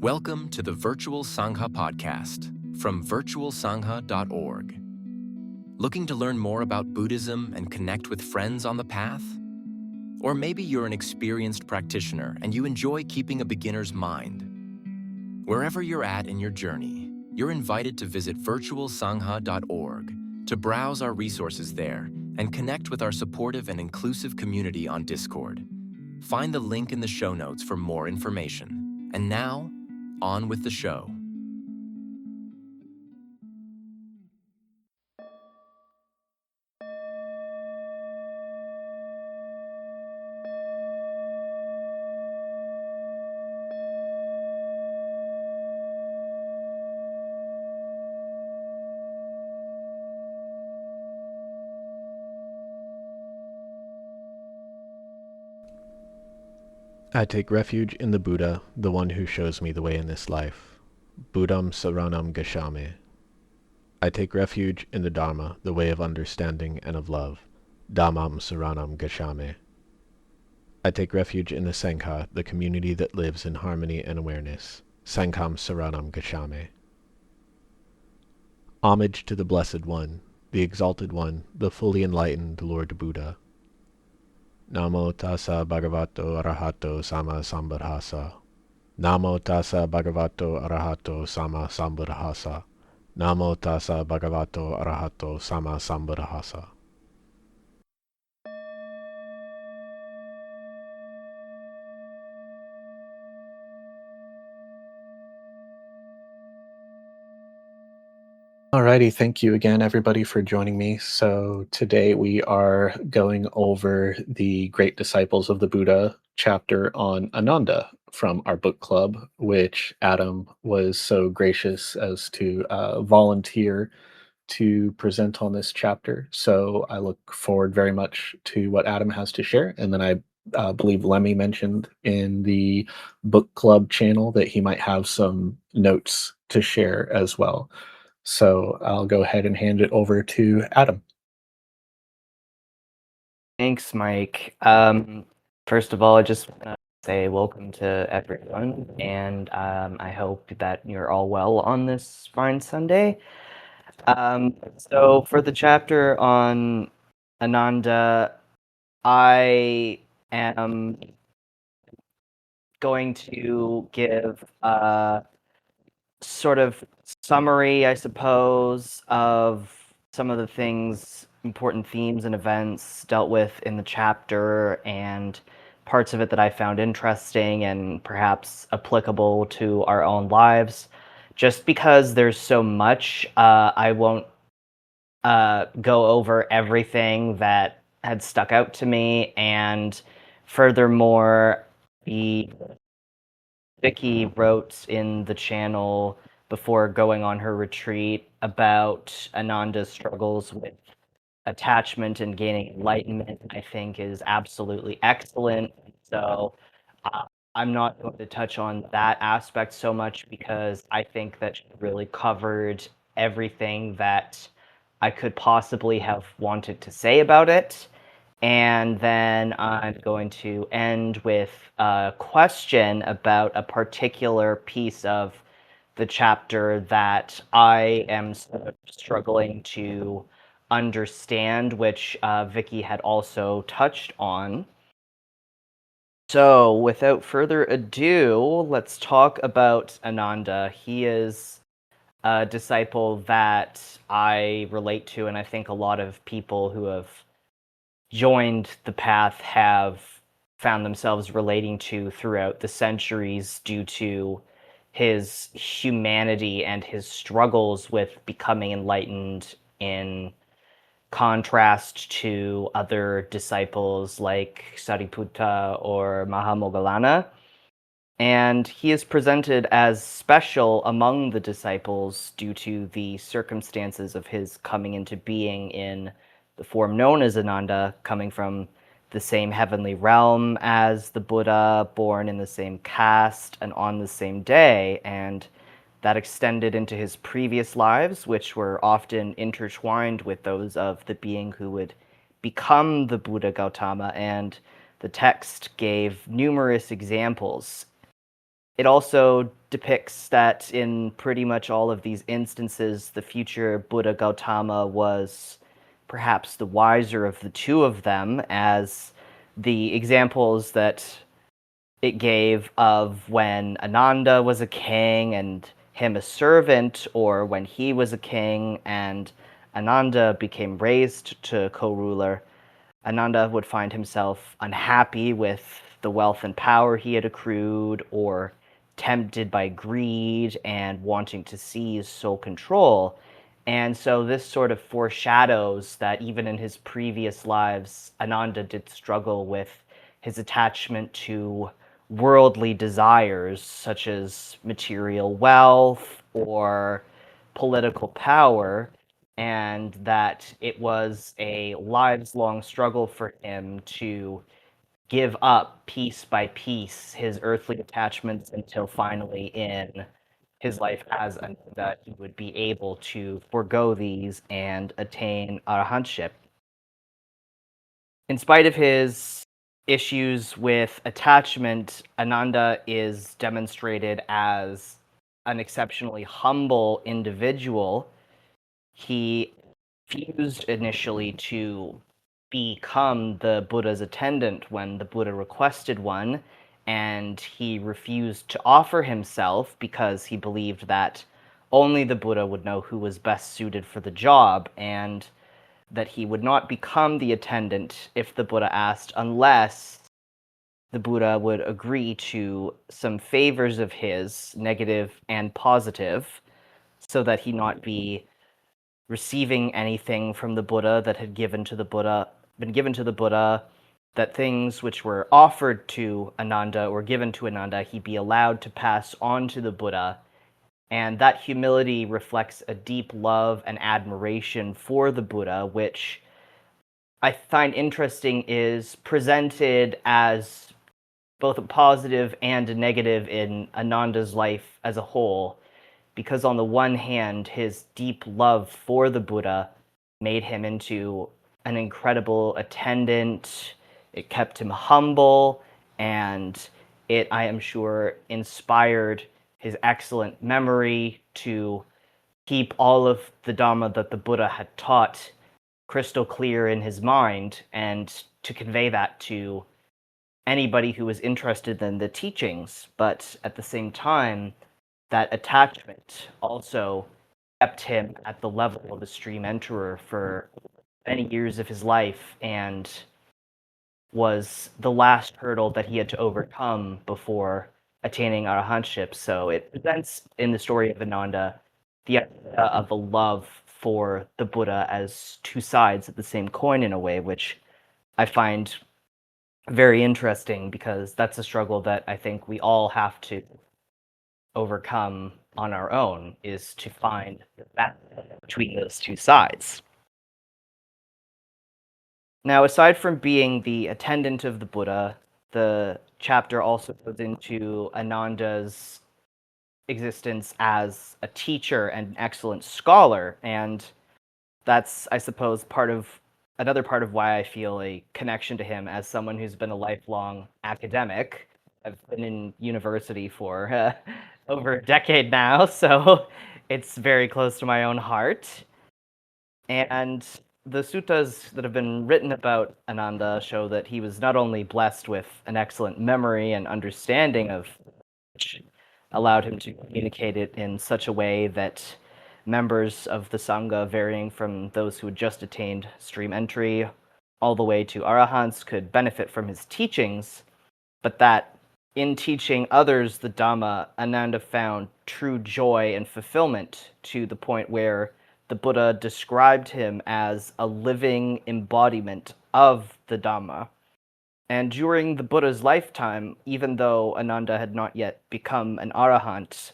Welcome to the Virtual Sangha podcast from virtualsangha.org. Looking to learn more about Buddhism and connect with friends on the path? Or maybe you're an experienced practitioner and you enjoy keeping a beginner's mind. Wherever you're at in your journey, you're invited to visit virtualsangha.org to browse our resources there and connect with our supportive and inclusive community on Discord. Find the link in the show notes for more information. And now, on with the show. I take refuge in the Buddha, the one who shows me the way in this life. Buddham saranam gacchami. I take refuge in the Dharma, the way of understanding and of love. Dhammam saranam gacchami. I take refuge in the Sangha, the community that lives in harmony and awareness. Sangham saranam gacchami. Homage to the Blessed One, the Exalted One, the fully enlightened Lord Buddha. Namo tassa bhagavato arahato sama sambuddhassa. Namo tassa bhagavato arahato sama sambuddhassa. Namo tassa bhagavato arahato sama sambuddhassa. Alrighty, thank you again, everybody, for joining me. So today we are going over the Great Disciples of the Buddha chapter on Ananda from our book club, which Adam was so gracious as to volunteer to present on this chapter. So I look forward very much to what Adam has to share. And then I believe Lemmy mentioned in the book club channel that he might have some notes to share as well. So I'll go ahead and hand it over to Adam. Thanks, Mike. First of all, I just want to say welcome to everyone, and I hope that you're all well on this fine Sunday. So for the chapter on Ananda, I am going to give a sort of summary, I suppose, of some of the important themes and events dealt with in the chapter, and parts of it that I found interesting and perhaps applicable to our own lives. Just because there's so much, I won't go over everything that had stuck out to me, and furthermore, Vicky wrote in the channel before going on her retreat about Ananda's struggles with attachment and gaining enlightenment, I think is absolutely excellent. So I'm not going to touch on that aspect so much because I think that she really covered everything that I could possibly have wanted to say about it. And then I'm going to end with a question about a particular piece of the chapter that I am sort of struggling to understand, which Vicky had also touched on. So without further ado, let's talk about Ananda. He is a disciple that I relate to, and I think a lot of people who have joined the path have found themselves relating to throughout the centuries due to his humanity and his struggles with becoming enlightened, in contrast to other disciples like Sariputta or Mahamoggallana. And he is presented as special among the disciples due to the circumstances of his coming into being in the form known as Ananda, coming from the same heavenly realm as the Buddha, born in the same caste and on the same day, and that extended into his previous lives, which were often intertwined with those of the being who would become the Buddha Gautama, and the text gave numerous examples It also depicts that in pretty much all of these instances, the future Buddha Gautama was perhaps the wiser of the two of them, as the examples that it gave of when Ananda was a king and him a servant, or when he was a king and Ananda became raised to co-ruler. Ananda would find himself unhappy with the wealth and power he had accrued, or tempted by greed and wanting to seize sole control. And so this sort of foreshadows that even in his previous lives, Ananda did struggle with his attachment to worldly desires such as material wealth or political power, and that it was a lives-long struggle for him to give up piece by piece his earthly attachments until finally in his life as Ananda he would be able to forego these and attain arahantship. In spite of his issues with attachment, Ananda is demonstrated as an exceptionally humble individual. He refused initially to become the Buddha's attendant when the Buddha requested one, and he refused to offer himself because he believed that only the Buddha would know who was best suited for the job, and that he would not become the attendant if the Buddha asked, unless the Buddha would agree to some favors of his, negative and positive, so that he not be receiving anything from the Buddha that had been given to the Buddha, that things which were offered to Ananda or given to Ananda, he be allowed to pass on to the Buddha. And that humility reflects a deep love and admiration for the Buddha, which I find interesting is presented as both a positive and a negative in Ananda's life as a whole, because on the one hand, his deep love for the Buddha made him into an incredible attendant. It kept him humble, and it, I am sure, inspired his excellent memory to keep all of the Dhamma that the Buddha had taught crystal clear in his mind, and to convey that to anybody who was interested in the teachings. But at the same time, that attachment also kept him at the level of a stream enterer for many years of his life, and was the last hurdle that he had to overcome before attaining arahantship. So it presents in the story of Ananda the idea of a love for the Buddha as two sides of the same coin in a way, which I find very interesting, because that's a struggle that I think we all have to overcome on our own, is to find the balance between those two sides. Now, aside from being the attendant of the Buddha, the chapter also goes into Ananda's existence as a teacher and an excellent scholar, and that's, I suppose, another part of why I feel a connection to him as someone who's been a lifelong academic. I've been in university for over a decade now, so it's very close to my own heart. And the suttas that have been written about Ananda show that he was not only blessed with an excellent memory and understanding of, which allowed him to communicate it in such a way that members of the Sangha, varying from those who had just attained stream entry all the way to arahants, could benefit from his teachings, but that in teaching others the Dhamma, Ananda found true joy and fulfillment, to the point where the Buddha described him as a living embodiment of the Dhamma. And during the Buddha's lifetime, even though Ananda had not yet become an arahant,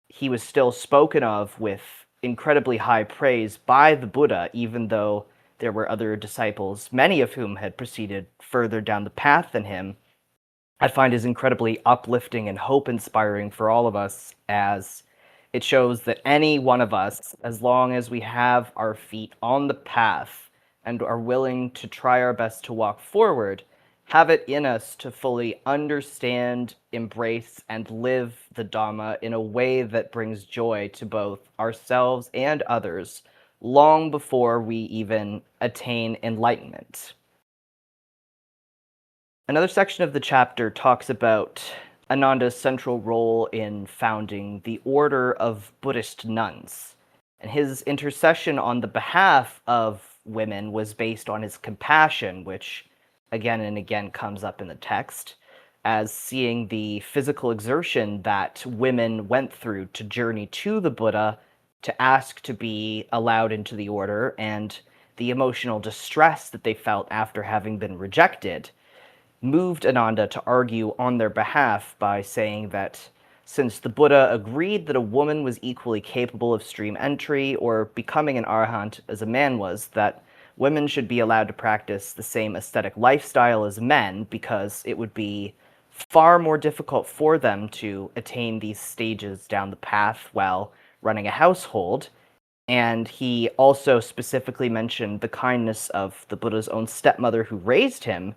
he was still spoken of with incredibly high praise by the Buddha, even though there were other disciples, many of whom had proceeded further down the path than him. I find is incredibly uplifting and hope-inspiring for all of us, as it shows that any one of us, as long as we have our feet on the path and are willing to try our best to walk forward, have it in us to fully understand, embrace, and live the Dharma in a way that brings joy to both ourselves and others long before we even attain enlightenment. Another section of the chapter talks about Ananda's central role in founding the Order of Buddhist Nuns. And his intercession on the behalf of women was based on his compassion, which again and again comes up in the text, as seeing the physical exertion that women went through to journey to the Buddha to ask to be allowed into the order, and the emotional distress that they felt after having been rejected, moved Ananda to argue on their behalf by saying that since the Buddha agreed that a woman was equally capable of stream entry or becoming an arahant as a man was, that women should be allowed to practice the same ascetic lifestyle as men, because it would be far more difficult for them to attain these stages down the path while running a household. And he also specifically mentioned the kindness of the Buddha's own stepmother who raised him,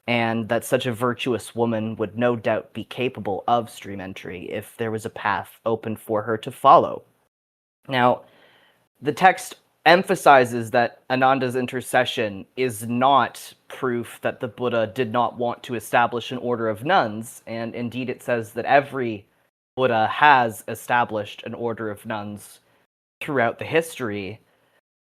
and that such a virtuous woman would no doubt be capable of stream entry if there was a path open for her to follow. Now, the text emphasizes that Ananda's intercession is not proof that the Buddha did not want to establish an order of nuns, and indeed it says that every Buddha has established an order of nuns throughout the history,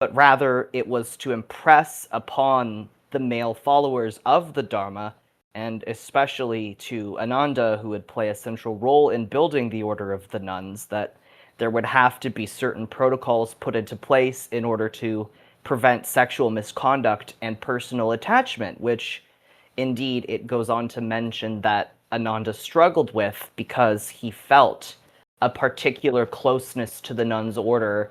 but rather it was to impress upon the male followers of the Dharma, and especially to Ananda, who would play a central role in building the order of the nuns, that there would have to be certain protocols put into place in order to prevent sexual misconduct and personal attachment, which indeed it goes on to mention that Ananda struggled with because he felt a particular closeness to the nuns' order,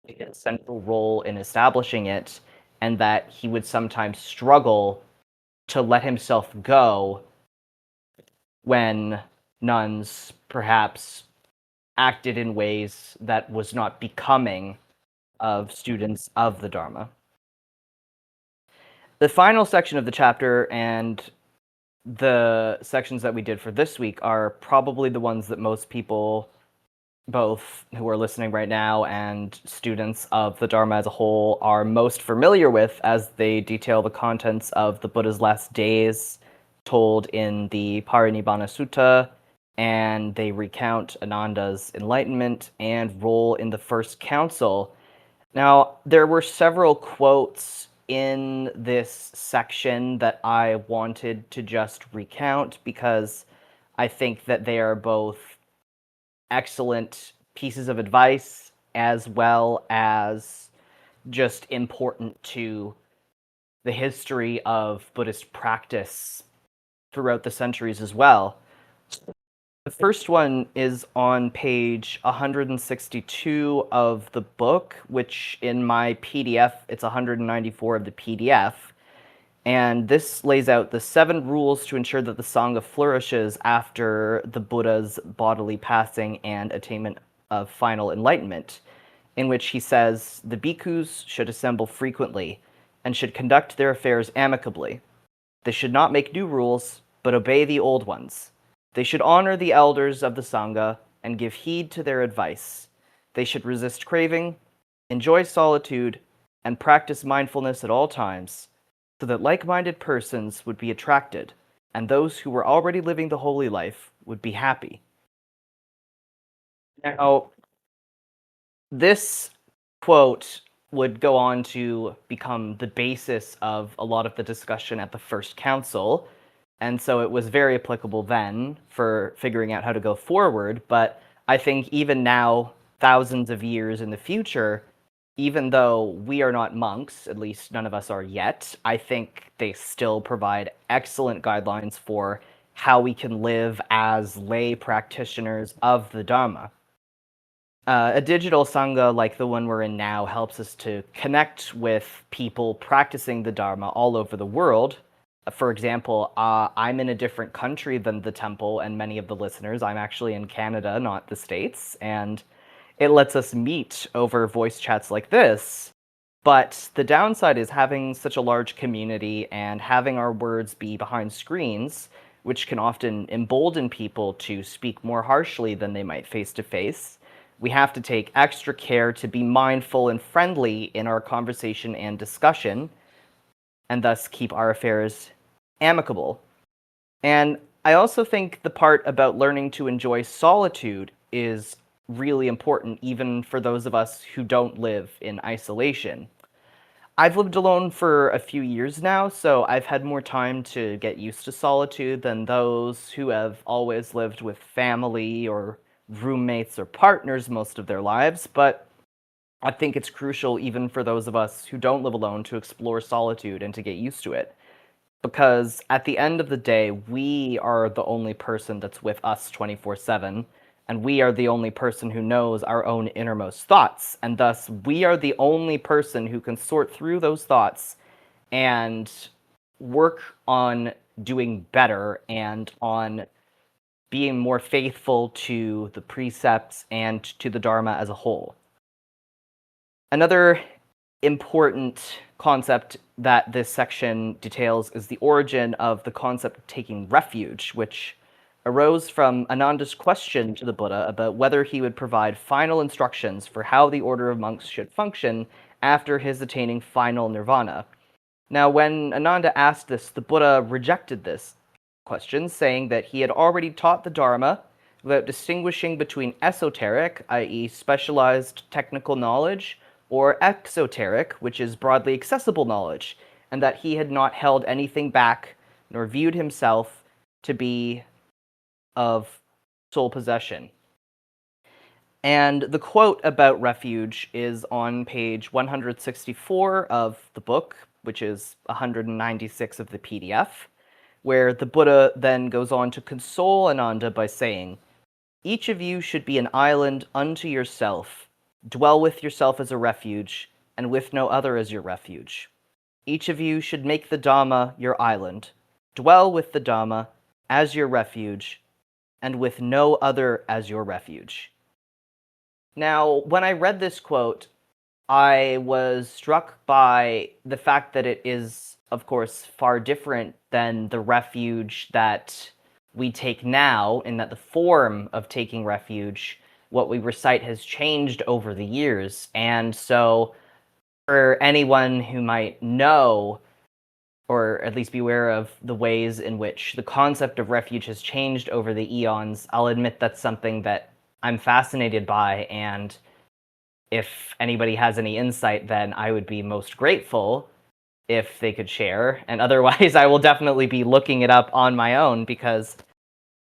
a central role in establishing it, and that he would sometimes struggle to let himself go when nuns perhaps acted in ways that was not becoming of students of the Dharma. The final section of the chapter and the sections that we did for this week are probably the ones that most people, both who are listening right now and students of the Dharma as a whole, are most familiar with, as they detail the contents of the Buddha's last days told in the Parinibbana Sutta, and they recount Ananda's enlightenment and role in the first council. Now, there were several quotes in this section that I wanted to just recount because I think that they are both excellent pieces of advice as well as just important to the history of Buddhist practice throughout the centuries as well. The first one is on page 162 of the book, which in my PDF, it's 194 of the PDF. And this lays out the 7 rules to ensure that the Sangha flourishes after the Buddha's bodily passing and attainment of final enlightenment, in which he says the bhikkhus should assemble frequently and should conduct their affairs amicably. They should not make new rules, but obey the old ones. They should honor the elders of the Sangha and give heed to their advice. They should resist craving, enjoy solitude, and practice mindfulness at all times, so that like-minded persons would be attracted, and those who were already living the holy life would be happy. Now, this quote would go on to become the basis of a lot of the discussion at the first council, and so it was very applicable then for figuring out how to go forward, but I think even now, thousands of years in the future, even though we are not monks, at least none of us are yet, I think they still provide excellent guidelines for how we can live as lay practitioners of the Dharma. A digital Sangha like the one we're in now helps us to connect with people practicing the Dharma all over the world. For example, I'm in a different country than the temple and many of the listeners. I'm actually in Canada, not the States, and it lets us meet over voice chats like this But the downside is having such a large community and having our words be behind screens, which can often embolden people to speak more harshly than they might face to face. We have to take extra care to be mindful and friendly in our conversation and discussion, and thus keep our affairs amicable. And I also think the part about learning to enjoy solitude is really important, even for those of us who don't live in isolation. I've lived alone for a few years now, so I've had more time to get used to solitude than those who have always lived with family or roommates or partners most of their lives. But I think it's crucial, even for those of us who don't live alone, to explore solitude and to get used to it. Because at the end of the day, we are the only person that's with us 24/7. And we are the only person who knows our own innermost thoughts. And thus, we are the only person who can sort through those thoughts and work on doing better and on being more faithful to the precepts and to the Dharma as a whole. Another important concept that this section details is the origin of the concept of taking refuge, which arose from Ananda's question to the Buddha about whether he would provide final instructions for how the order of monks should function after his attaining final nirvana. Now, when Ananda asked this, the Buddha rejected this question, saying that he had already taught the Dharma without distinguishing between esoteric, i.e. specialized technical knowledge, or exoteric, which is broadly accessible knowledge, and that he had not held anything back nor viewed himself to be of sole possession. And the quote about refuge is on page 164 of the book, which is 196 of the PDF, where the Buddha then goes on to console Ananda by saying, "Each of you should be an island unto yourself. Dwell with yourself as a refuge, and with no other as your refuge. Each of you should make the Dhamma your island. Dwell with the Dhamma as your refuge, and with no other as your refuge." Now, when I read this quote, I was struck by the fact that it is, of course, far different than the refuge that we take now, in that the form of taking refuge, what we recite, has changed over the years. And so, for anyone who might know, or at least be aware of the ways in which the concept of refuge has changed over the eons, I'll admit that's something that I'm fascinated by, and if anybody has any insight, then I would be most grateful if they could share. And otherwise, I will definitely be looking it up on my own, because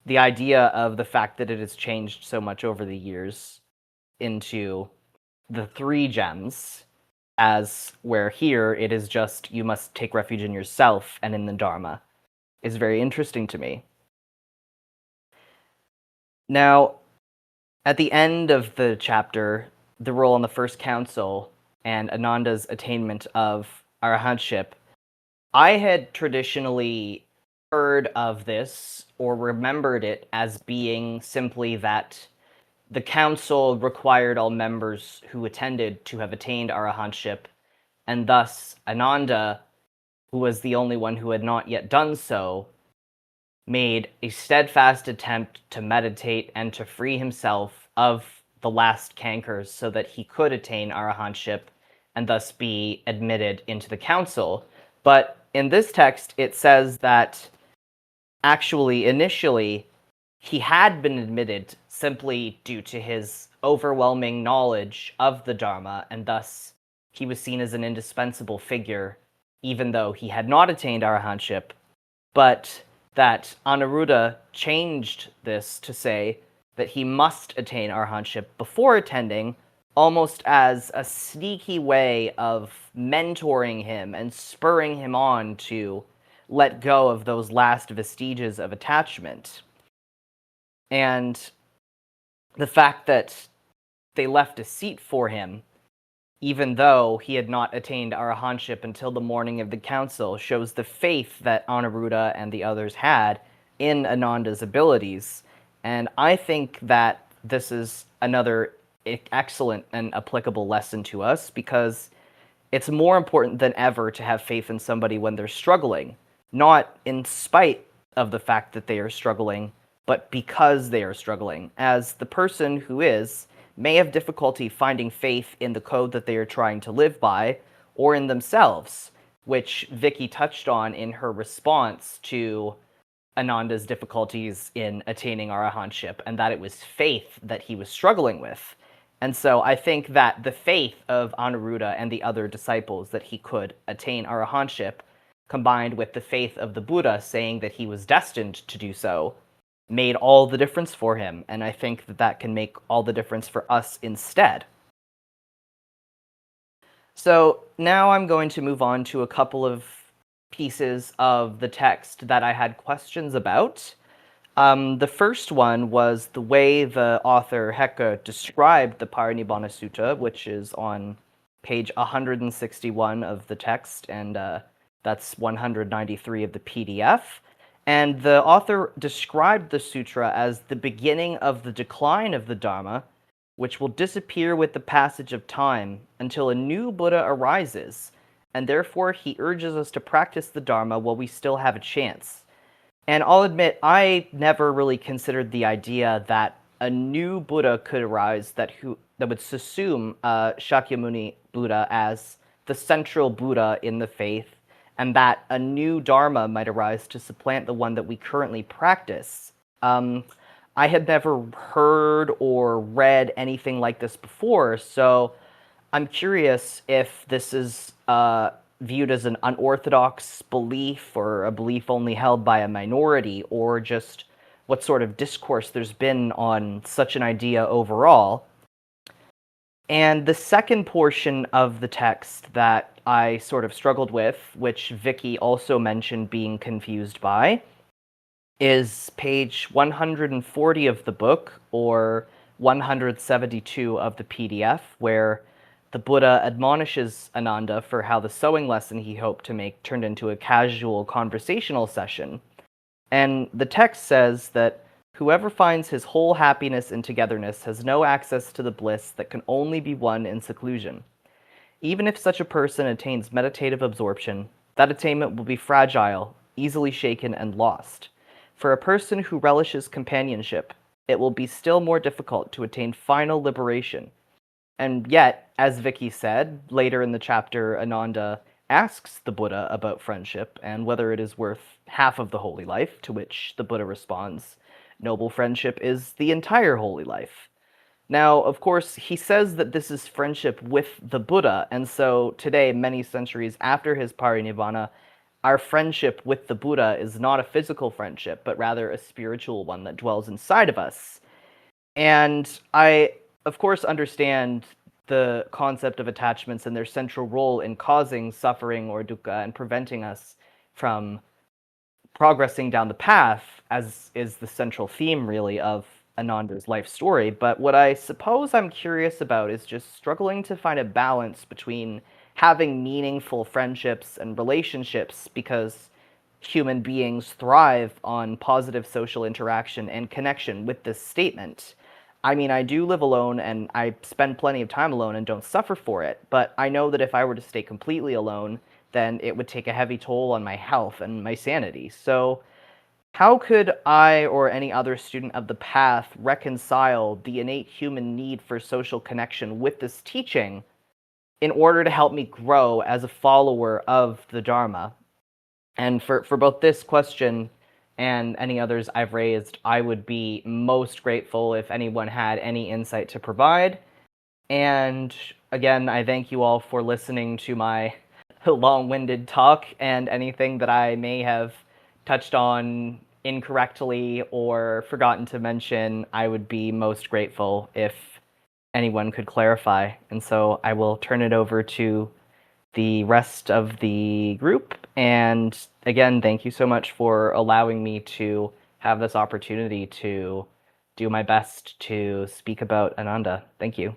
the idea of the fact that it has changed so much over the years into the three gems, as where here it is just you must take refuge in yourself and in the Dharma, is very interesting to me. Now, at the end of the chapter, the role on the first council and Ananda's attainment of arahantship, I had traditionally heard of this or remembered it as being simply that the council required all members who attended to have attained arahantship, and thus Ananda, who was the only one who had not yet done so, made a steadfast attempt to meditate and to free himself of the last cankers so that he could attain arahantship and thus be admitted into the council. But in this text, it says that actually, initially, he had been admitted simply due to his overwhelming knowledge of the Dharma, and thus he was seen as an indispensable figure, even though he had not attained arahantship, but that Anuruddha changed this to say that he must attain arahantship before attending, almost as a sneaky way of mentoring him and spurring him on to let go of those last vestiges of attachment. And the fact that they left a seat for him, even though he had not attained arahantship until the morning of the council, shows the faith that Anuruddha and the others had in Ananda's abilities. And I think that this is another excellent and applicable lesson to us, because It's more important than ever to have faith in somebody when they're struggling, not in spite of the fact that they are struggling, but because they are struggling, as the person who may have difficulty finding faith in the code that they are trying to live by or in themselves, which Vicky touched on in her response to Ananda's difficulties in attaining arahantship, and that it was faith that he was struggling with. And so I think that the faith of Anuruddha and the other disciples that he could attain arahantship, combined with the faith of the Buddha saying that he was destined to do so, made all the difference for him. And I think that that can make all the difference for us instead. So now I'm going to move on to a couple of pieces of the text that I had questions about. The first one was the way the author Hecke described the Parinibbana Sutta, which is on page 161 of the text, and that's 193 of the PDF. And the author described the sutra as the beginning of the decline of the Dharma, which will disappear with the passage of time until a new Buddha arises, and therefore he urges us to practice the Dharma while we still have a chance. And I'll admit, I never really considered the idea that a new Buddha could arise that would subsume Shakyamuni Buddha as the central Buddha in the faith, and that a new Dharma might arise to supplant the one that we currently practice. I had never heard or read anything like this before, so I'm curious if this is viewed as an unorthodox belief or a belief only held by a minority, or just what sort of discourse there's been on such an idea overall. And the second portion of the text that I sort of struggled with, which Vicky also mentioned being confused by, is page 140 of the book, or 172 of the PDF, where the Buddha admonishes Ananda for how the sewing lesson he hoped to make turned into a casual conversational session. And the text says that whoever finds his whole happiness in togetherness has no access to the bliss that can only be won in seclusion. Even if such a person attains meditative absorption, that attainment will be fragile, easily shaken, and lost. For a person who relishes companionship, it will be still more difficult to attain final liberation. And yet, as Vicky said, later in the chapter, Ananda asks the Buddha about friendship and whether it is worth half of the holy life, to which the Buddha responds, "Noble friendship is the entire holy life." Now, of course, he says that this is friendship with the Buddha, and so today, many centuries after his parinibbana, our friendship with the Buddha is not a physical friendship, but rather a spiritual one that dwells inside of us. And I, of course, understand the concept of attachments and their central role in causing suffering or dukkha and preventing us from progressing down the path, as is the central theme, really, of Ananda's life story. But what I suppose I'm curious about is just struggling to find a balance between having meaningful friendships and relationships, because human beings thrive on positive social interaction and connection with this statement. I mean, I do live alone and I spend plenty of time alone and don't suffer for it, but I know that if I were to stay completely alone, then it would take a heavy toll on my health and my sanity. So how could I or any other student of the path reconcile the innate human need for social connection with this teaching in order to help me grow as a follower of the Dharma? And for both this question and any others I've raised, I would be most grateful if anyone had any insight to provide. And again, I thank you all for listening to my long-winded talk, and anything that I may have touched on incorrectly or forgotten to mention, I would be most grateful if anyone could clarify. And so I will turn it over to the rest of the group. And again, thank you so much for allowing me to have this opportunity to do my best to speak about Ananda. Thank you.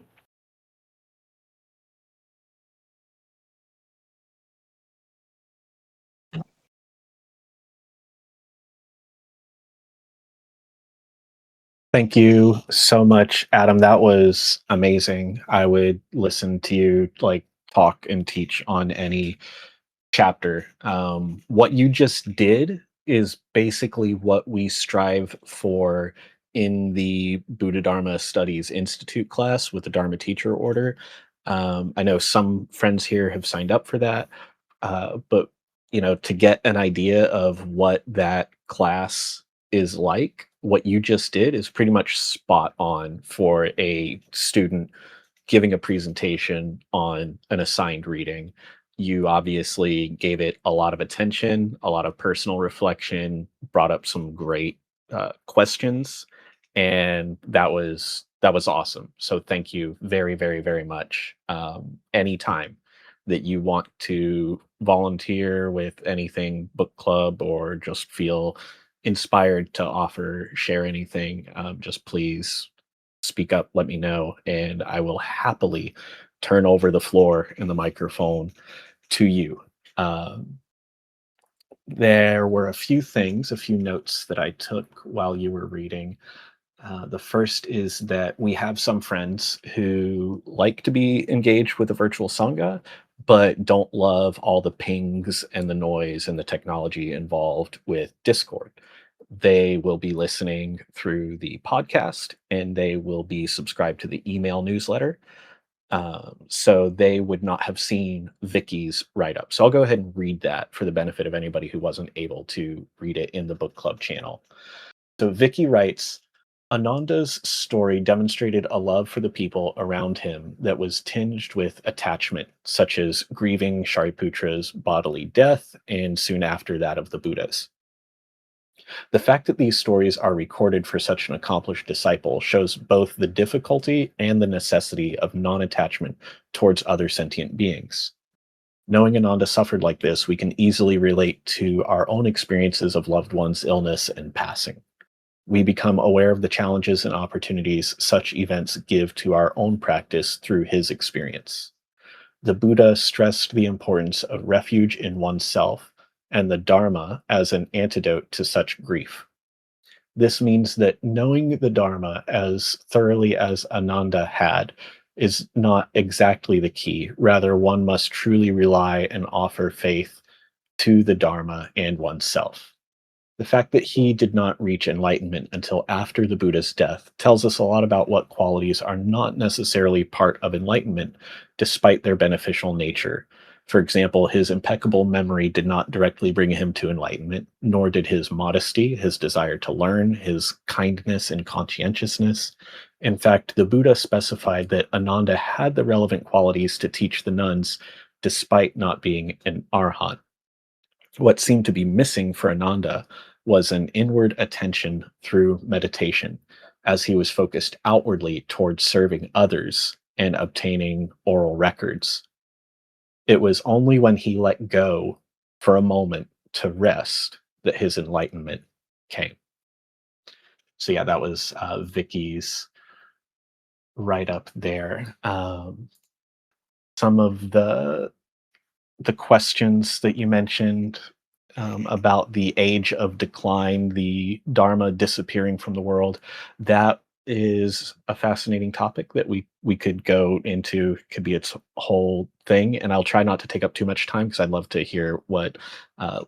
Thank you so much, Adam. That was amazing. I would listen to you like talk and teach on any chapter. What you just did is basically what we strive for in the Buddha Dharma Studies Institute class with the Dharma Teacher Order. I know some friends here have signed up for that, but to get an idea of what that class is like, what you just did is pretty much spot on for a student giving a presentation on an assigned reading. You obviously gave it a lot of attention, a lot of personal reflection, brought up some great questions, and that was awesome. So thank you very, very, very much. Anytime that you want to volunteer with anything book club or just feel inspired to offer, share anything, just please speak up, let me know, and I will happily turn over the floor and the microphone to you. There were a few notes that I took while you were reading. The first is that we have some friends who like to be engaged with the virtual Sangha, but don't love all the pings and the noise and the technology involved with Discord. They will be listening through the podcast and they will be subscribed to the email newsletter. So they would not have seen Vicky's write-up. So I'll go ahead and read that for the benefit of anybody who wasn't able to read it in the book club channel. So Vicky writes, Ananda's story demonstrated a love for the people around him that was tinged with attachment, such as grieving Shariputra's bodily death and soon after that of the Buddha's. The fact that these stories are recorded for such an accomplished disciple shows both the difficulty and the necessity of non-attachment towards other sentient beings. Knowing Ananda suffered like this, we can easily relate to our own experiences of loved ones' illness and passing. We become aware of the challenges and opportunities such events give to our own practice through his experience. The Buddha stressed the importance of refuge in oneself and the Dharma as an antidote to such grief. This means that knowing the Dharma as thoroughly as Ananda had is not exactly the key. Rather, one must truly rely and offer faith to the Dharma and oneself. The fact that he did not reach enlightenment until after the Buddha's death tells us a lot about what qualities are not necessarily part of enlightenment, despite their beneficial nature. For example, his impeccable memory did not directly bring him to enlightenment, nor did his modesty, his desire to learn, his kindness and conscientiousness. In fact, the Buddha specified that Ananda had the relevant qualities to teach the nuns, despite not being an arhat. What seemed to be missing for Ananda was an inward attention through meditation, as he was focused outwardly towards serving others and obtaining oral records. It was only when he let go for a moment to rest that his enlightenment came. So yeah, that was Vicky's write-up there. Some of the questions that you mentioned about the age of decline, the Dharma disappearing from the world, that is a fascinating topic that we could go into. Could be its whole thing, and I'll try not to take up too much time because I'd love to hear what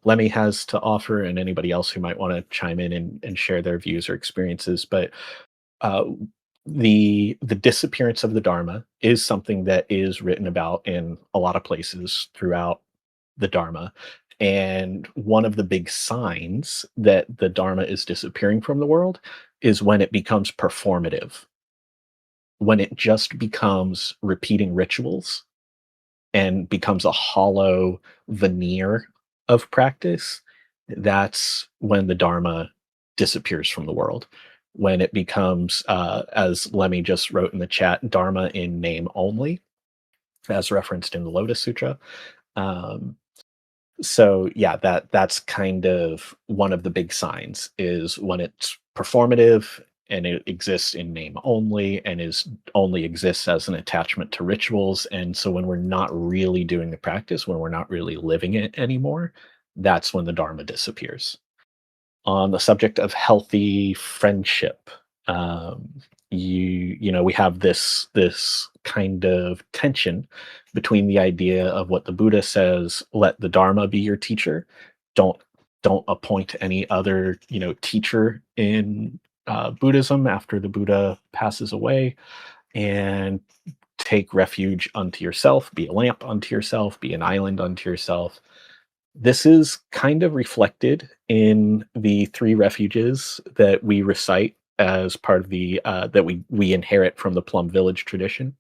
Lemmy has to offer and anybody else who might want to chime in and share their views or experiences. But the disappearance of the Dharma is something that is written about in a lot of places throughout the Dharma. And one of the big signs that the Dharma is disappearing from the world is when it becomes performative, when it just becomes repeating rituals and becomes a hollow veneer of practice. That's when the Dharma disappears from the world. When it becomes, as Lemmy just wrote in the chat, Dharma in name only, as referenced in the Lotus Sutra. So yeah, that's kind of one of the big signs, is when it's performative and it exists in name only and is only exists as an attachment to rituals. And so when we're not really doing the practice, when we're not really living it anymore, that's when the Dharma disappears. On the subject of healthy friendship, you we have this kind of tension between the idea of what the Buddha says, let the Dharma be your teacher. Don't appoint any other, teacher in Buddhism after the Buddha passes away, and take refuge unto yourself, be a lamp unto yourself, be an island unto yourself. This is kind of reflected in the three refuges that we recite as part of the that we inherit from the Plum Village tradition.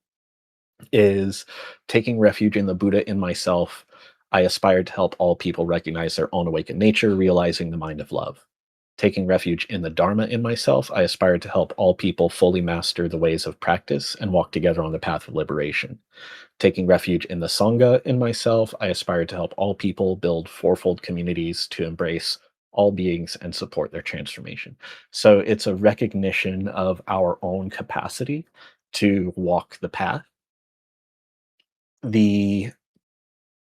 Is taking refuge in the Buddha in myself. I aspire to help all people recognize their own awakened nature, realizing the mind of love. Taking refuge in the Dharma in myself, I aspire to help all people fully master the ways of practice and walk together on the path of liberation. Taking refuge in the Sangha in myself, I aspire to help all people build fourfold communities to embrace all beings and support their transformation. So it's a recognition of our own capacity to walk the path. The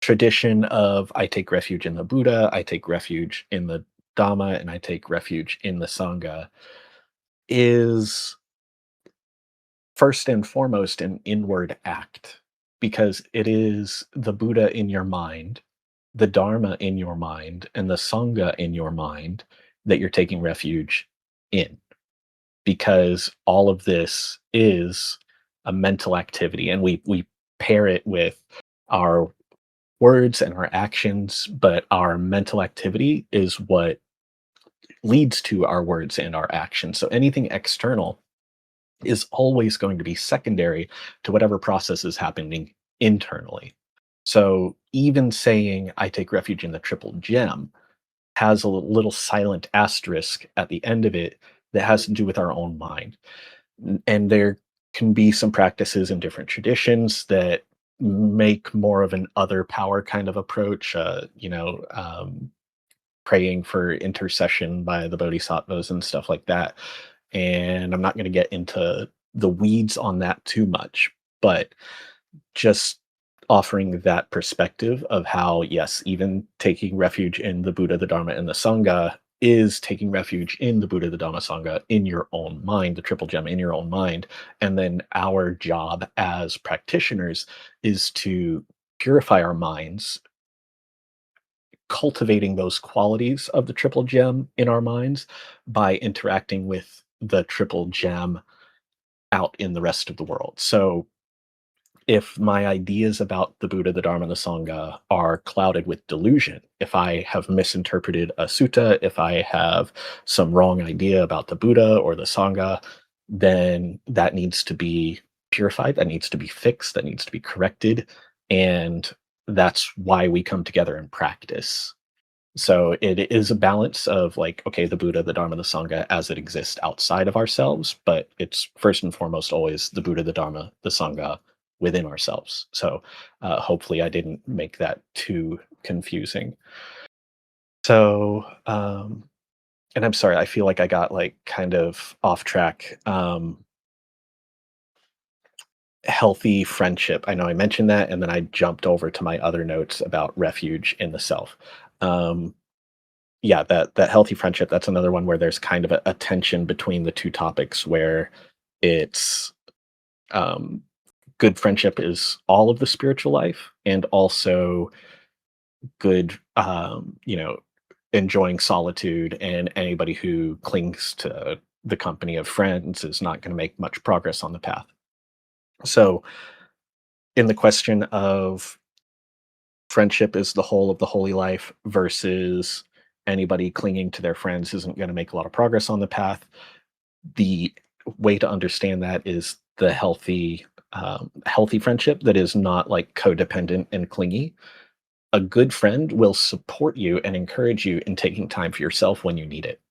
tradition of I take refuge in the Buddha, I take refuge in the Dhamma, and I take refuge in the Sangha is first and foremost an inward act, because it is the Buddha in your mind, the Dharma in your mind, and the Sangha in your mind that you're taking refuge in. Because all of this is a mental activity, and we pair it with our words and our actions, but our mental activity is what leads to our words and our actions. So anything external is always going to be secondary to whatever process is happening internally. So even saying I take refuge in the triple gem has a little silent asterisk at the end of it that has to do with our own mind. And there can be some practices in different traditions that make more of an other power kind of approach, praying for intercession by the bodhisattvas and stuff like that. And I'm not going to get into the weeds on that too much, but just offering that perspective of how, yes, even taking refuge in the Buddha, the Dharma, and the Sangha is taking refuge in the Buddha, the Dhamma, Sangha in your own mind, the triple gem in your own mind. And then our job as practitioners is to purify our minds, cultivating those qualities of the triple gem in our minds by interacting with the triple gem out in the rest of the world. So if my ideas about the Buddha, the Dharma, and the Sangha are clouded with delusion, if I have misinterpreted a sutta, if I have some wrong idea about the Buddha or the Sangha, then that needs to be purified, that needs to be fixed, that needs to be corrected. And that's why we come together and practice. So it is a balance of like, okay, the Buddha, the Dharma, the Sangha as it exists outside of ourselves, but it's first and foremost always the Buddha, the Dharma, the Sangha within ourselves. So hopefully I didn't make that too confusing. So, and I'm sorry, I feel like I got like kind of off track. Healthy friendship. I know I mentioned that, and then I jumped over to my other notes about refuge in the self. Yeah, that healthy friendship, that's another one where there's kind of a tension between the two topics where it's good friendship is all of the spiritual life, and also good, enjoying solitude, and anybody who clings to the company of friends is not going to make much progress on the path. So in the question of friendship is the whole of the holy life versus anybody clinging to their friends isn't going to make a lot of progress on the path, the way to understand that is the healthy friendship that is not like codependent and clingy. A good friend will support you and encourage you in taking time for yourself when you need it.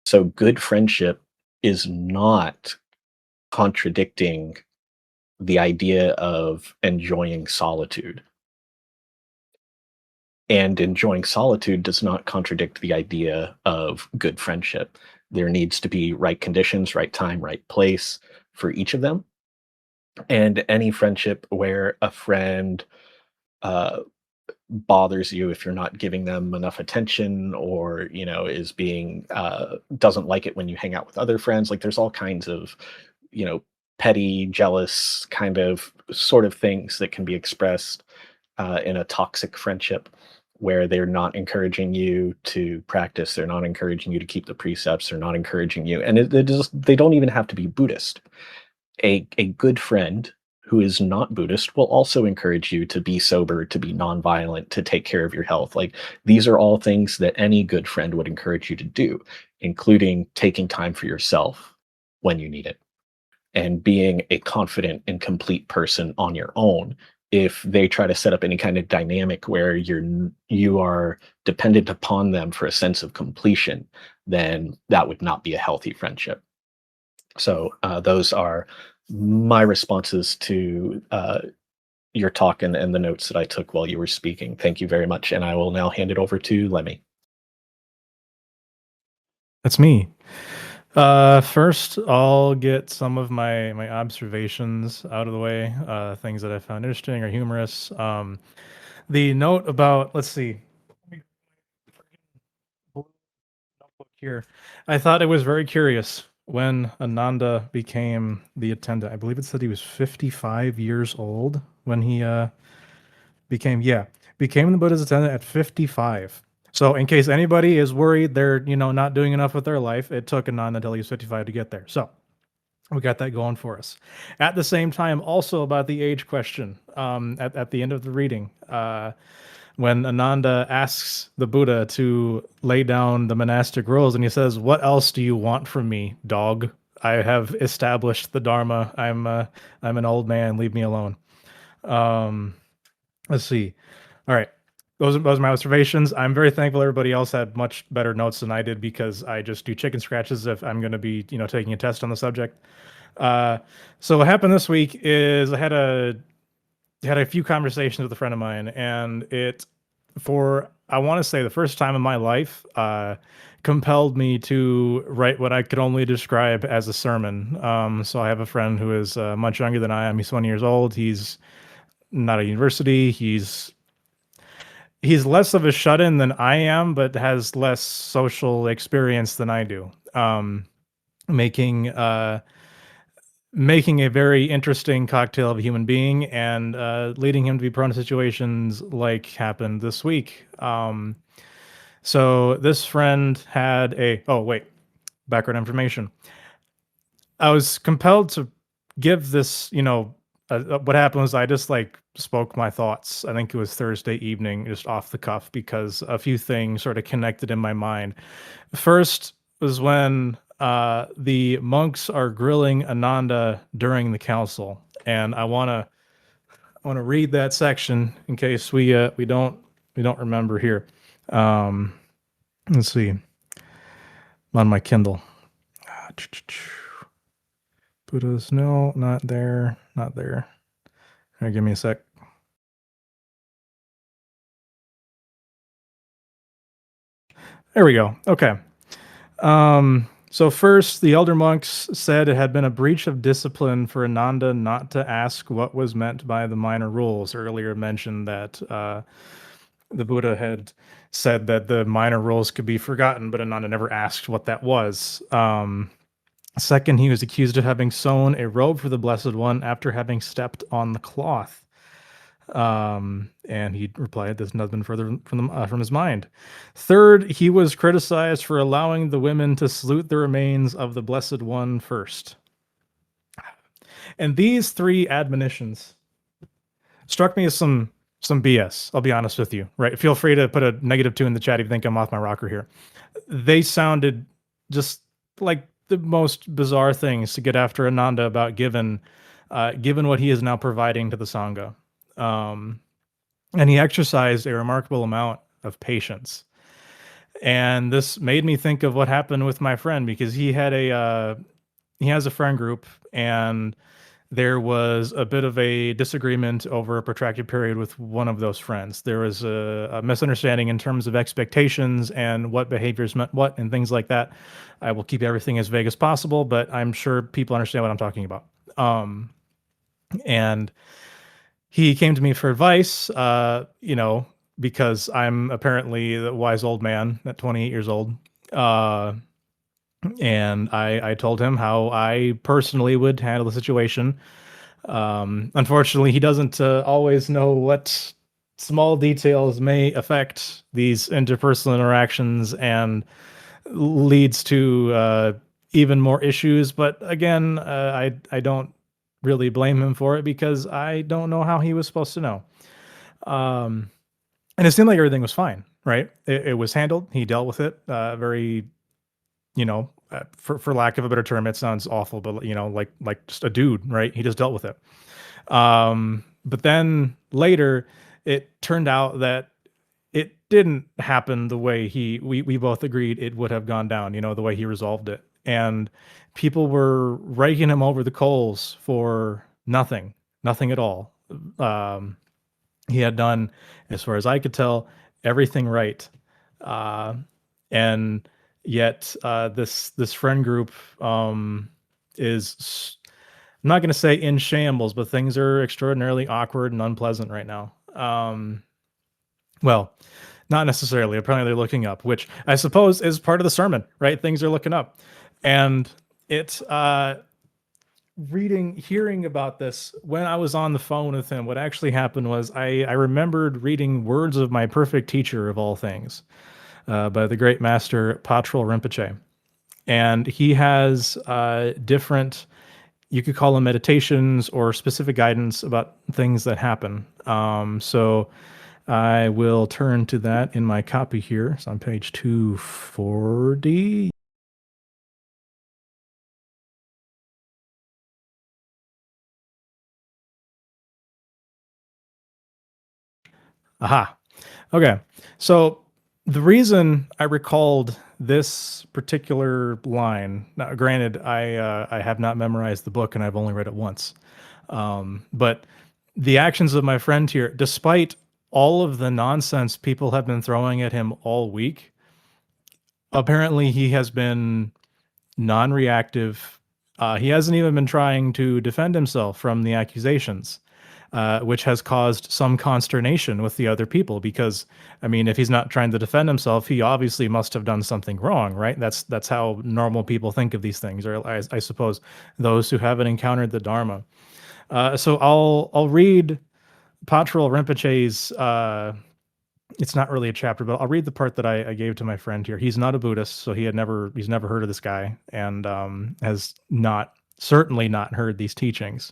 So good friendship is not contradicting the idea of enjoying solitude. And enjoying solitude does not contradict the idea of good friendship. There needs to be right conditions, right time, right place for each of them. And any friendship where a friend bothers you if you're not giving them enough attention, or is being doesn't like it when you hang out with other friends, like there's all kinds of petty, jealous kind of sort of things that can be expressed in a toxic friendship where they're not encouraging you to practice, they're not encouraging you to keep the precepts, they're not encouraging you, and they don't even have to be Buddhist. A good friend who is not Buddhist will also encourage you to be sober, to be nonviolent, to take care of your health. Like, these are all things that any good friend would encourage you to do, including taking time for yourself when you need it and being a confident and complete person on your own. If they try to set up any kind of dynamic where you are dependent upon them for a sense of completion, then that would not be a healthy friendship. So those are my responses to your talk and the notes that I took while you were speaking. Thank you very much. And I will now hand it over to Lemmy. That's me. First, I'll get some of my observations out of the way, things that I found interesting or humorous. The note about, let's see, notebook here. I thought it was very curious when Ananda became the attendant. I believe it said he was 55 years old when he became the Buddha's attendant at 55. So in case anybody is worried they're, not doing enough with their life, it took Ananda until he was 55 to get there. So we got that going for us. At the same time, also about the age question, at the end of the reading, when Ananda asks the Buddha to lay down the monastic rules, and he says, "What else do you want from me, dog? I have established the Dharma. I'm an old man. Leave me alone." Let's see. All right. Those are my observations. I'm very thankful everybody else had much better notes than I did, because I just do chicken scratches if I'm going to be, taking a test on the subject. So what happened this week is I had a few conversations with a friend of mine, and I want to say the first time in my life, compelled me to write what I could only describe as a sermon. So I have a friend who is much younger than I am. He's 20 years old. He's not at university. He's less of a shut-in than I am, but has less social experience than I do. Making a very interesting cocktail of a human being, and leading him to be prone to situations like happened this week. So this friend had background information. I was compelled to give this, what happened was I just spoke my thoughts. I think it was Thursday evening, just off the cuff, because a few things sort of connected in my mind. First was when the monks are grilling Ananda during the council, and I want to read that section in case we don't remember here. Let's see. I'm on my Kindle. Buddha's, no, not there. All right, give me a sec. There we go. Okay. So first, the elder monks said it had been a breach of discipline for Ananda not to ask what was meant by the minor rules. Earlier mentioned that the Buddha had said that the minor rules could be forgotten, but Ananda never asked what that was. Second, he was accused of having sewn a robe for the Blessed One after having stepped on the cloth. And he replied, "This has been further from his mind." Third, he was criticized for allowing the women to salute the remains of the Blessed One first. And these three admonitions struck me as some BS. I'll be honest with you, right? Feel free to put a -2 in the chat if you think I'm off my rocker here. They sounded just like the most bizarre things to get after Ananda about, given what he is now providing to the Sangha. And he exercised a remarkable amount of patience. And this made me think of what happened with my friend, because he has a friend group, and there was a bit of a disagreement over a protracted period with one of those friends. There was a misunderstanding in terms of expectations and what behaviors meant what and things like that. I will keep everything as vague as possible, but I'm sure people understand what I'm talking about. And he came to me for advice, because I'm apparently the wise old man at 28 years old. And I told him how I personally would handle the situation. Unfortunately, he doesn't always know what small details may affect these interpersonal interactions and leads to even more issues. But again, I don't really blame him for it because I don't know how he was supposed to know. And it seemed like everything was fine, right? It was handled. He dealt with it very, for lack of a better term, it sounds awful, but like just a dude, right? He just dealt with it. But then later, it turned out that it didn't happen the way we both agreed it would have gone down, the way he resolved it. And people were raking him over the coals for nothing at all. He had done, as far as I could tell, everything right. And yet this friend group is, I'm not going to say in shambles, but things are extraordinarily awkward and unpleasant right now. Well, not necessarily. Apparently they're looking up, which I suppose is part of the sermon, right? Things are looking up. And it's hearing about this when I was on the phone with him, what actually happened was I remembered reading Words of My Perfect Teacher of all things by the great master Patrul Rinpoche. And he has different, you could call them meditations or specific guidance about things that happen. So I will turn to that in my copy here. It's on page 240. Aha. Okay. So the reason I recalled this particular line, now granted, I have not memorized the book and I've only read it once. But the actions of my friend here, despite all of the nonsense people have been throwing at him all week, apparently he has been non-reactive. He hasn't even been trying to defend himself from the accusations, which has caused some consternation with the other people. Because, I mean, if he's not trying to defend himself, he obviously must have done something wrong, right? That's how normal people think of these things, or I suppose those who haven't encountered the Dharma. So I'll read Patrul Rinpoche's. It's not really a chapter, but I'll read the part that I gave to my friend here. He's not a Buddhist, so he's never heard of this guy, and has certainly not heard these teachings.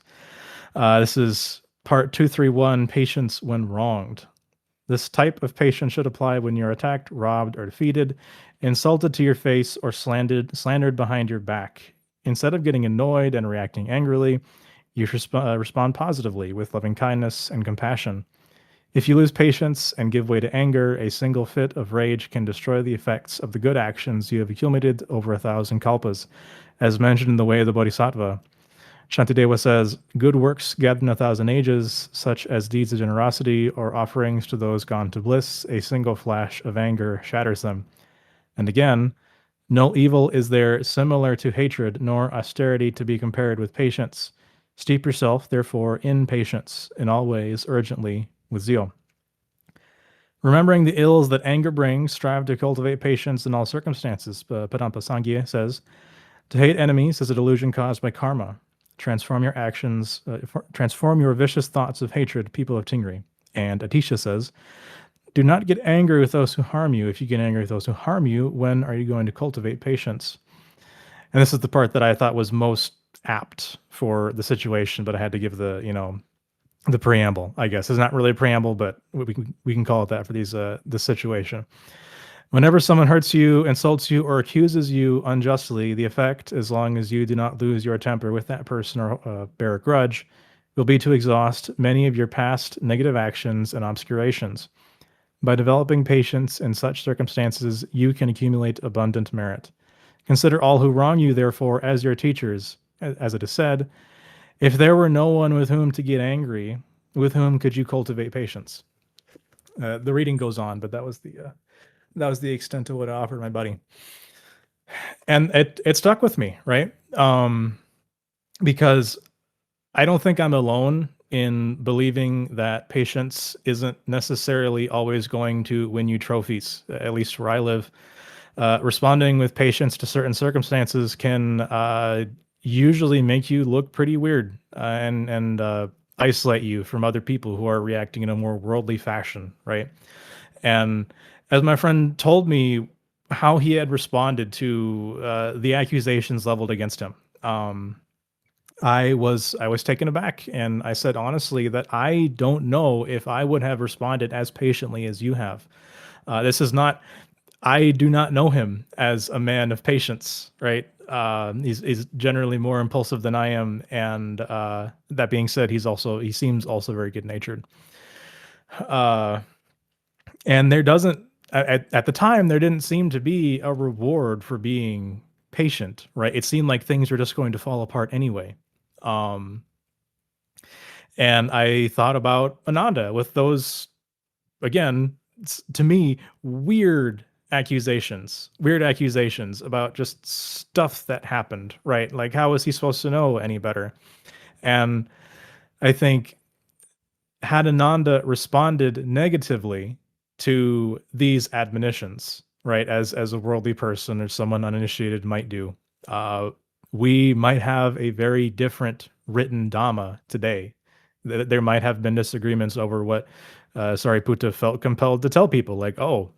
This is part 231, patience when wronged. This type of patience should apply when you're attacked, robbed, or defeated, insulted to your face, or slandered behind your back. Instead of getting annoyed and reacting angrily, you should respond positively with loving kindness and compassion. If you lose patience and give way to anger, a single fit of rage can destroy the effects of the good actions you have accumulated over 1,000 kalpas, as mentioned in the Way of the Bodhisattva. Shantideva says, good works gathered in 1,000 ages, such as deeds of generosity or offerings to those gone to bliss, a single flash of anger shatters them. And again, no evil is there similar to hatred, nor austerity to be compared with patience. Steep yourself, therefore, in patience, in all ways, urgently, with zeal. Remembering the ills that anger brings, strive to cultivate patience in all circumstances. Padampa Sangha says, to hate enemies is a delusion caused by karma. Transform your actions, transform your vicious thoughts of hatred, people of Tingri. And Atisha says, do not get angry with those who harm you. If you get angry with those who harm you, when are you going to cultivate patience? And this is the part that I thought was most apt for the situation, but I had to give the preamble, I guess. It's not really a preamble, but we can call it that for this situation. Whenever someone hurts you, insults you, or accuses you unjustly, the effect, as long as you do not lose your temper with that person or bear a grudge, will be to exhaust many of your past negative actions and obscurations. By developing patience in such circumstances, you can accumulate abundant merit. Consider all who wrong you, therefore, as your teachers. As it is said, if there were no one with whom to get angry, with whom could you cultivate patience? The reading goes on, but that was the extent of what I offered my buddy. And it stuck with me, right? Because I don't think I'm alone in believing that patience isn't necessarily always going to win you trophies, at least where I live. responding with patience to certain circumstances can usually make you look pretty weird and isolate you from other people who are reacting in a more worldly fashion, right? And as my friend told me how he had responded to the accusations leveled against him, I was taken aback, and I said honestly that I don't know if I would have responded as patiently as you have. This is not. I do not know him as a man of patience, right? He's generally more impulsive than I am, and that being said, he seems also very good natured. Uh, and there doesn't at the time there didn't seem to be a reward for being patient, right? It seemed like things were just going to fall apart anyway. Um, and I thought about Ananda with those, again, to me, weird accusations about just stuff that happened, right? Like, how was he supposed to know any better? And I think had Ananda responded negatively to these admonitions, right, as a worldly person or someone uninitiated might do, uh, we might have a very different written Dhamma today. There might have been disagreements over what Sariputta felt compelled to tell people, like, oh,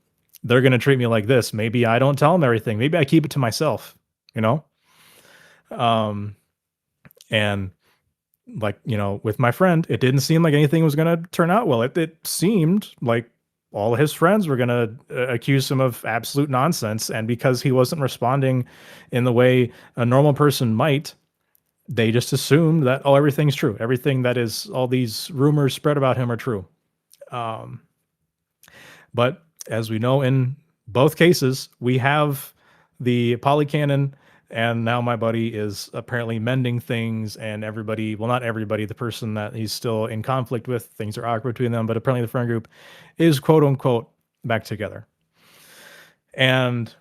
they're going to treat me like this. Maybe I don't tell them everything. Maybe I keep it to myself, you know? Um, and like, with my friend, it didn't seem like anything was going to turn out well. It seemed like all his friends were going to accuse him of absolute nonsense. And because he wasn't responding in the way a normal person might, they just assumed that, oh, everything's true. Everything that is, all these rumors spread about him are true. Um, but as we know, in both cases, we have the polycanon, and now my buddy is apparently mending things, and everybody, well, not everybody, the person that he's still in conflict with, things are awkward between them, but apparently the friend group is quote unquote back together. And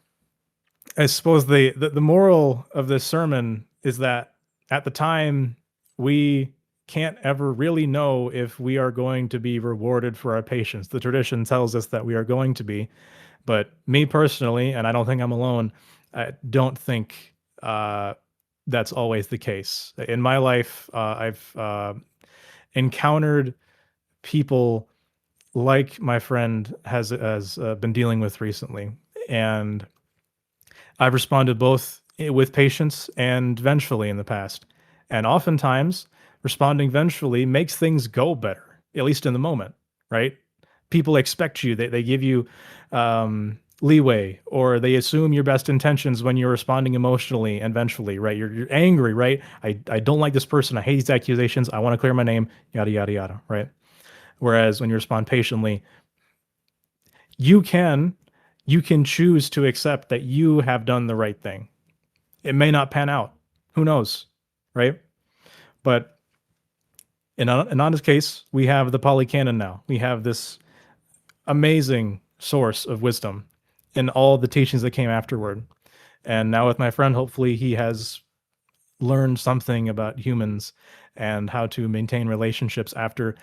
I suppose the moral of this sermon is that at the time, we can't ever really know if we are going to be rewarded for our patience. The tradition tells us that we are going to be, but me personally, and I don't think I'm alone, I don't think that's always the case. In my life, I've encountered people like my friend has been dealing with recently, and I've responded both with patience and vengefully in the past. And oftentimes, responding vengefully makes things go better, at least in the moment, right? People expect you, they give you leeway, or they assume your best intentions when you're responding emotionally and vengefully, right? You're angry, right? I don't like this person. I hate these accusations. I want to clear my name, yada, yada, yada, right? Whereas when you respond patiently, you can choose to accept that you have done the right thing. It may not pan out. Who knows, right? But in Ananda's case, we have the polycanon now. We have this amazing source of wisdom in all the teachings that came afterward. And now with my friend, hopefully he has learned something about humans and how to maintain relationships after.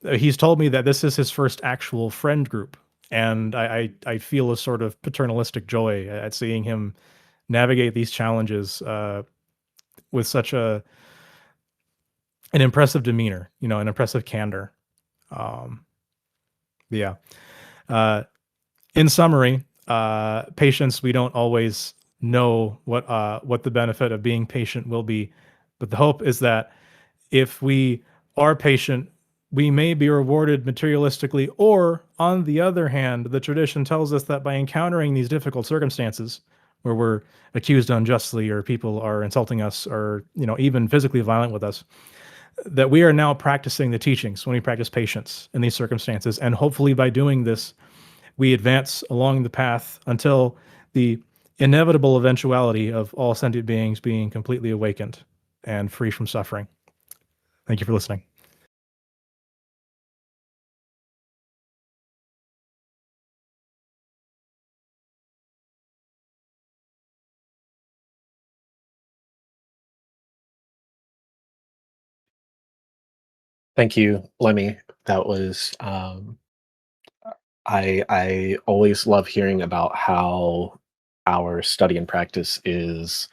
He's told me that this is his first actual friend group. And I feel a sort of paternalistic joy at seeing him navigate these challenges with such an impressive demeanor, an impressive candor. Yeah. In summary, patience, we don't always know what the benefit of being patient will be, but the hope is that if we are patient, we may be rewarded materialistically, or on the other hand, the tradition tells us that by encountering these difficult circumstances where we're accused unjustly, or people are insulting us, or even physically violent with us, that we are now practicing the teachings when we practice patience in these circumstances. And hopefully by doing this, we advance along the path until the inevitable eventuality of all sentient beings being completely awakened and free from suffering. Thank you for listening. Thank you, Lemmy. That was I always love hearing about how our study and practice is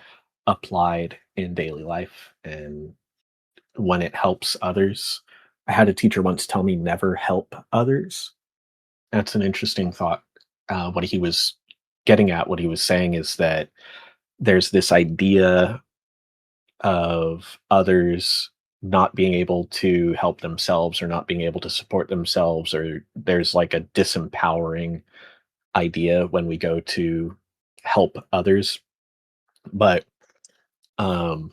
applied in daily life and when it helps others. I had a teacher once tell me never help others. That's an interesting thought. What he was getting at, what he was saying is that there's this idea of others not being able to help themselves or not being able to support themselves, or there's like a disempowering idea when we go to help others. But um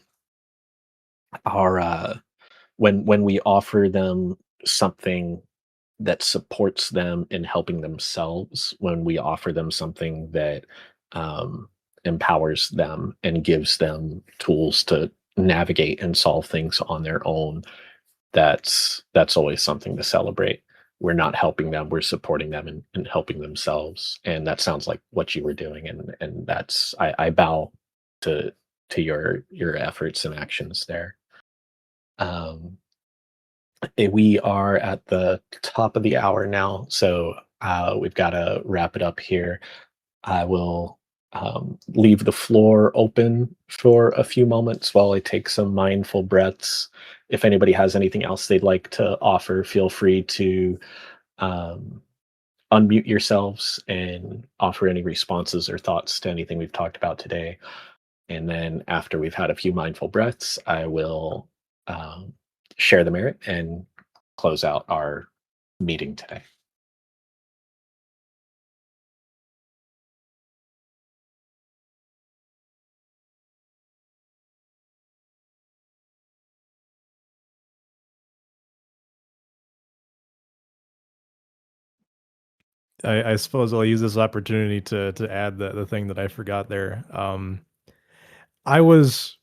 our when we offer them something that supports them in helping themselves, when we offer them something that um, empowers them and gives them tools to navigate and solve things on their own, that's always something to celebrate. We're not helping them; we're supporting them and helping themselves. And that sounds like what you were doing, and that's I bow to your efforts and actions there. Um, we are at the top of the hour now, so we've got to wrap it up here. I will leave the floor open for a few moments while I take some mindful breaths. If anybody has anything else they'd like to offer, feel free to um, unmute yourselves and offer any responses or thoughts to anything we've talked about today. And then after we've had a few mindful breaths, I will um, share the merit and close out our meeting today. I suppose I'll use this opportunity to add the thing that I forgot there. I was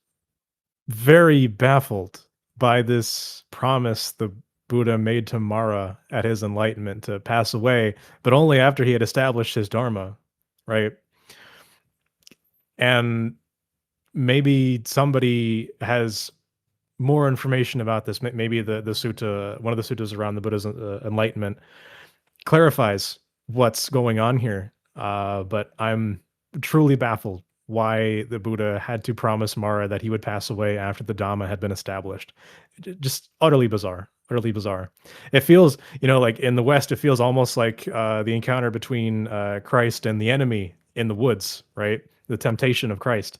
very baffled by this promise the Buddha made to Mara at his enlightenment to pass away, but only after he had established his dharma, right? And maybe somebody has more information about this. Maybe the sutta, one of the suttas around the Buddha's enlightenment, clarifies what's going on here. But I'm truly baffled why the Buddha had to promise Mara that he would pass away after the Dhamma had been established. Just utterly bizarre. Utterly bizarre. It feels, like in the West, it feels almost like the encounter between Christ and the enemy in the woods, right? The temptation of Christ.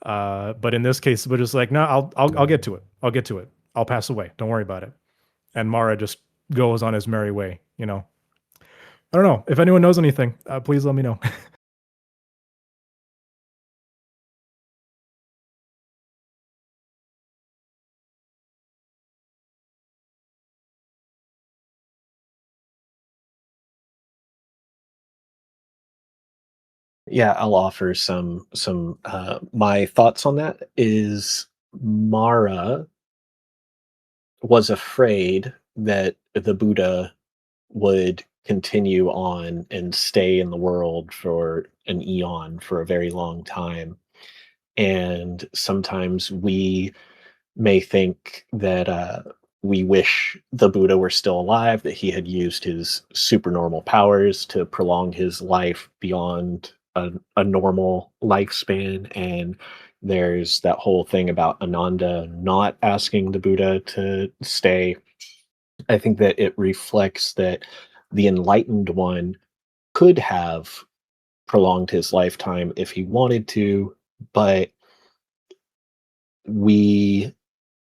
But in this case, the Buddha's like, no, I'll get to it. I'll get to it. I'll pass away. Don't worry about it. And Mara just goes on his merry way. I don't know. If anyone knows anything, please let me know. Yeah, I'll offer some my thoughts on that is Mara was afraid that the Buddha would continue on and stay in the world for an eon, for a very long time. And sometimes we may think that we wish the Buddha were still alive, that he had used his supernormal powers to prolong his life beyond a normal lifespan. And there's that whole thing about Ananda not asking the Buddha to stay. I think that it reflects that the enlightened one could have prolonged his lifetime if he wanted to, but we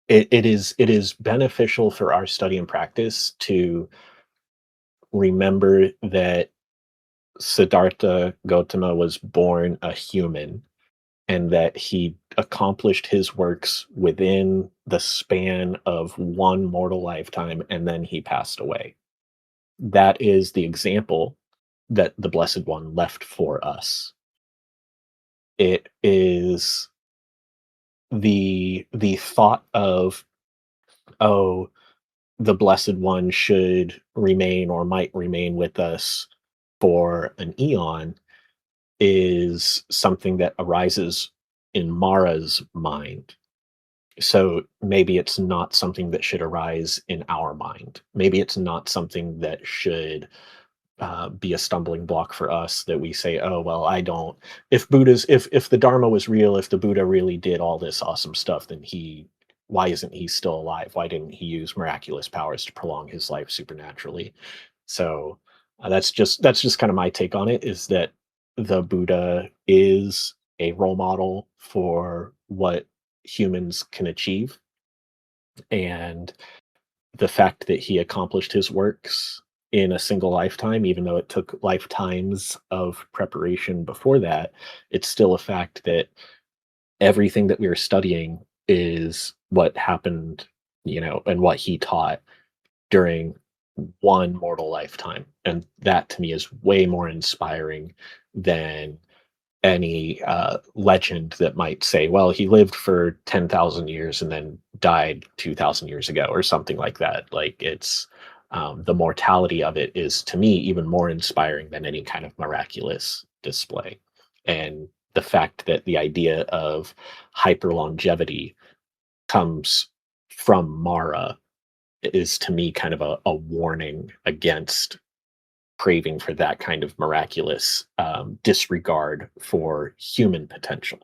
it is beneficial for our study and practice to remember that Siddhartha Gautama was born a human and that he accomplished his works within the span of one mortal lifetime and then he passed away. That is the example that the Blessed One left for us. It is the thought of, oh, the Blessed One should remain or might remain with us for an eon is something that arises in Mara's mind. So maybe it's not something that should arise in our mind. Maybe it's not something that should be a stumbling block for us, that we say, oh well, I don't, if the Dharma was real, if the Buddha really did all this awesome stuff, then why isn't he still alive? Why didn't he use miraculous powers to prolong his life supernaturally? So that's just kind of my take on it, is that the Buddha is a role model for what humans can achieve, and the fact that he accomplished his works in a single lifetime, even though it took lifetimes of preparation before that, it's still a fact that everything that we are studying is what happened, and what he taught during one mortal lifetime. And that to me is way more inspiring than any legend that might say, well, he lived for 10,000 years and then died 2,000 years ago, or something like that. Like, it's the mortality of it is, to me, even more inspiring than any kind of miraculous display. And the fact that the idea of hyper longevity comes from Mara is, to me, kind of a warning against craving for that kind of miraculous disregard for human potential.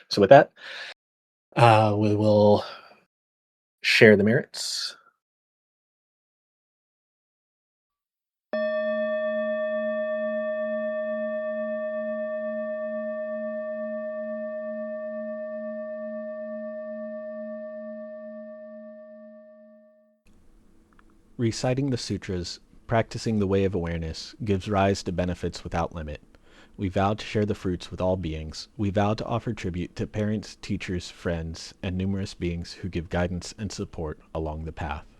So with that, we will share the merits. Reciting the sutras, practicing the way of awareness, gives rise to benefits without limit. We vow to share the fruits with all beings. We vow to offer tribute to parents, teachers, friends, and numerous beings who give guidance and support along the path.